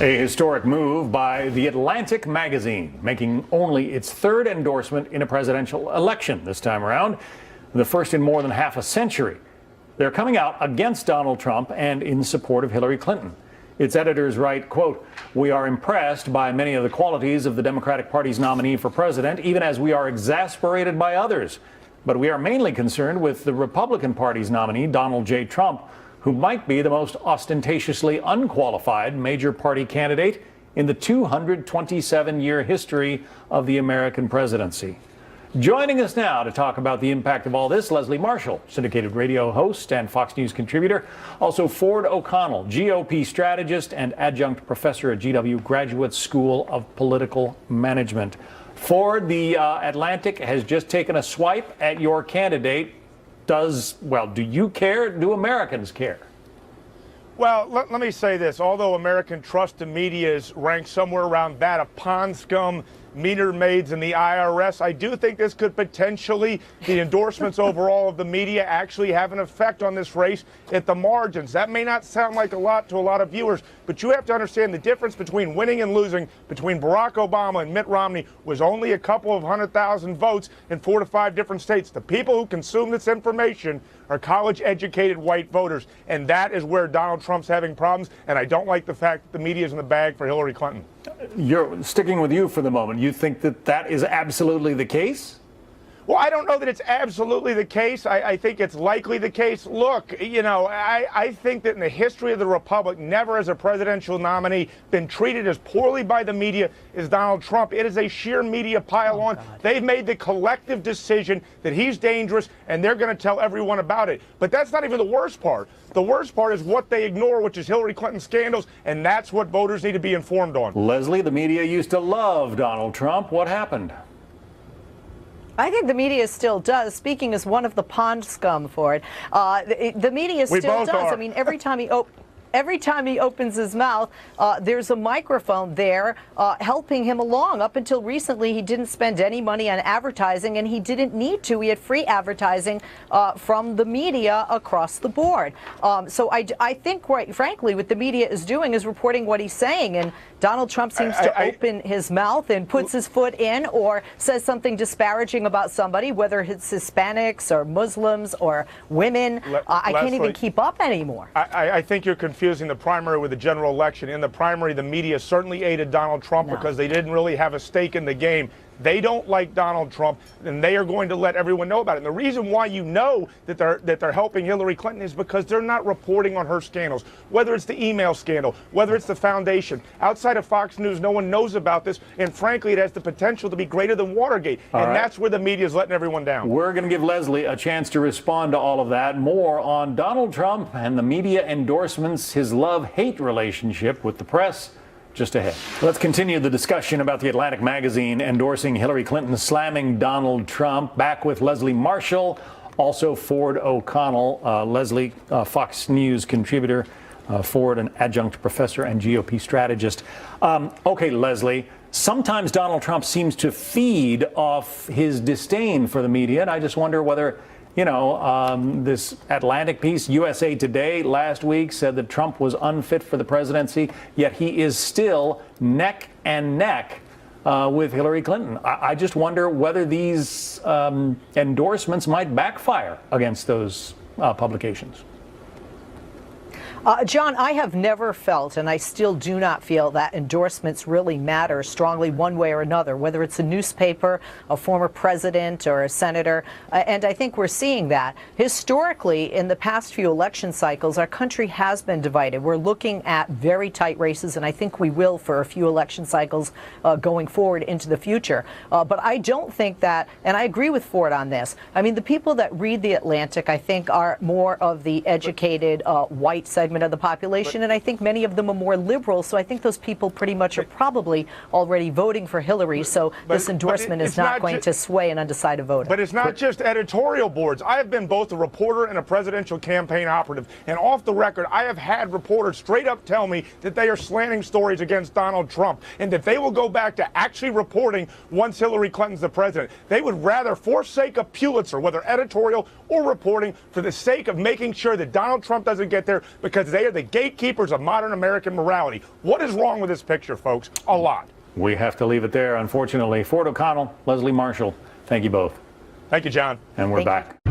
A historic move by The Atlantic magazine, making only its third endorsement in a presidential election this time around, the first in more than half a century. They're coming out against Donald Trump and in support of Hillary Clinton. Its editors write, quote, "We are impressed by many of the qualities of the Democratic Party's nominee for president, even as we are exasperated by others. But we are mainly concerned with the Republican Party's nominee, Donald J. Trump, who might be the most ostentatiously unqualified major party candidate in the 227-year history of the American presidency." Joining us now to talk about the impact of all this, Leslie Marshall, syndicated radio host and Fox News contributor. Also, Ford O'Connell, GOP strategist and adjunct professor at GW Graduate School of Political Management. Ford, the Atlantic has just taken a swipe at your candidate. Do you care? Do Americans care? Well, let me say this. Although American trust in media is ranked somewhere around that of pond scum, meter maids, and the IRS, I do think this could potentially, the endorsements overall of the media, actually have an effect on this race at the margins. That may not sound like a lot to a lot of viewers, but you have to understand the difference between winning and losing between Barack Obama and Mitt Romney was only a couple of 100,000 votes in 4 to 5 different states. The people who consume this information are college-educated white voters, and that is where Donald Trump's having problems, and I don't like the fact that the media is in the bag for Hillary Clinton. You're sticking with you for the moment. You think that that is absolutely the case? Well, I don't know that it's absolutely the case. I think it's likely the case. Look, I think that in the history of the Republic, never has a presidential nominee been treated as poorly by the media as Donald Trump. It is a sheer media pile-on. They've made the collective decision that he's dangerous, and they're going to tell everyone about it. But that's not even the worst part. The worst part is what they ignore, which is Hillary Clinton's scandals, and that's what voters need to be informed on. Leslie, the media used to love Donald Trump. What happened? I think the media still does. Speaking as one of the pond scum for it, the media still does. I mean, every time he opens his mouth, there's a microphone there helping him along. Up until recently, he didn't spend any money on advertising, and he didn't need to. He had free advertising from the media across the board. So I think, quite frankly, what the media is doing is reporting what he's saying, and Donald Trump seems to open his mouth and puts his foot in or says something disparaging about somebody, whether it's Hispanics or Muslims or women. I can't even keep up anymore. I think you're confusing the primary with the general election. In the primary, the media certainly aided Donald Trump because they didn't really have a stake in the game. They don't like Donald Trump, and they are going to let everyone know about it. And the reason why you know that they're helping Hillary Clinton is because they're not reporting on her scandals, whether it's the email scandal, whether it's the foundation. Outside of Fox News, no one knows about this, and frankly, it has the potential to be greater than Watergate. And that's where the media is letting everyone down. We're going to give Leslie a chance to respond to all of that. More on Donald Trump and the media endorsements, his love-hate relationship with the press, just ahead. Let's continue the discussion about The Atlantic magazine endorsing Hillary Clinton, slamming Donald Trump. Back with Leslie Marshall, also Ford O'Connell. Leslie, Fox News contributor, Ford, an adjunct professor and GOP strategist. Okay, Leslie, sometimes Donald Trump seems to feed off his disdain for the media, and I just wonder whether this Atlantic piece, USA Today last week said that Trump was unfit for the presidency, yet he is still neck and neck with Hillary Clinton. I just wonder whether these endorsements might backfire against those publications. John, I have never felt, and I still do not feel, that endorsements really matter strongly one way or another, whether it's a newspaper, a former president, or a senator. And I think we're seeing that. Historically, in the past few election cycles, our country has been divided. We're looking at very tight races, and I think we will for a few election cycles going forward into the future. But I don't think that, and I agree with Ford on this, I mean, the people that read The Atlantic, I think, are more of the educated white segment of the population, and I think many of them are more liberal, so I think those people pretty much are probably already voting for Hillary, so this endorsement is not going to sway an undecided voter. But it's not just editorial boards. I have been both a reporter and a presidential campaign operative, and off the record, I have had reporters straight up tell me that they are slanting stories against Donald Trump, and that they will go back to actually reporting once Hillary Clinton's the president. They would rather forsake a Pulitzer, whether editorial or reporting, for the sake of making sure that Donald Trump doesn't get there, because because they are the gatekeepers of modern American morality. What is wrong with this picture, folks? A lot. We have to leave it there, unfortunately. Ford O'Connell, Leslie Marshall, thank you both. Thank you, John. And we're Thank you. back.